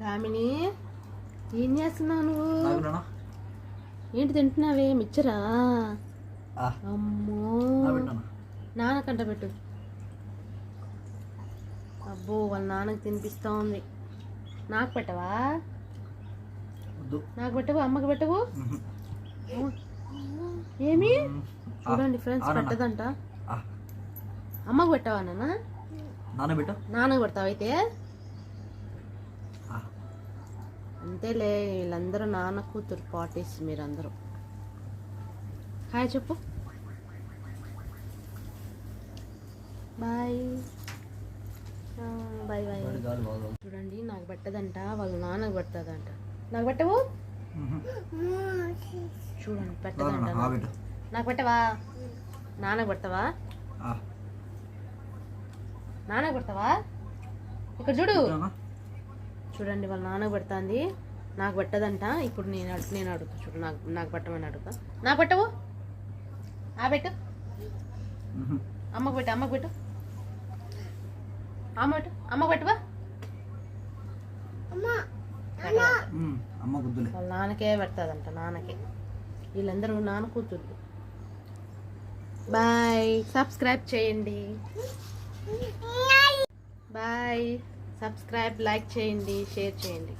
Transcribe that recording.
రామిని ఏం చేస్తున్నావు నువ్వు? ఏంటి తింటున్నావే? మిచ్చరా? అమ్మో, నాన్నకంట పెట్టు. అబ్బో, వాళ్ళ నాన్నకి తినిపిస్తా ఉంది. నాకు పెట్టవా? నాకు పెట్టవు, అమ్మకి పెట్టవు. ఏమి చూడండి ఫ్రెండ్స్, పెట్టదంట. అమ్మకు పెట్టవా? నాన్నకు పెడతావు అయితే. అంతేలే, వీళ్ళందరూ నాన్న కూతురు పార్టీస్. మీరందరూ హాయ్ చెప్పు. Bye bye bye. చూడండి, నాకు పెట్టదంట, వాళ్ళ నాన్నకు పెడతాదంట. నాకు పెట్టవు? చూడండి, పెట్టదంట. నాకు పెట్టవా? నాన్నకు పెడతావా? నాన్నకు పెడతావా? ఇక్కడ చూడు. చూడండి, వాళ్ళ నాన్నకు పెడతాంది, నాకు పెట్టదంట. ఇప్పుడు నేను అడుగుతా. చూడు, నాకు పెట్టమని అడుగుతా. నాకు పెట్టవు? పెట్టు. అమ్మకు పెట్టు, అమ్మకు పెట్టు. అమ్మకు పెట్టవా? వాళ్ళ నాన్నకే పెడతాదంట, నాన్నకే. వీళ్ళందరూ నాన్న కూతుర్లు. బాయ్, సబ్స్క్రైబ్ చేయండి. బాయ్, సబ్స్క్రైబ్, లైక్ చేయండి, షేర్ చేయండి.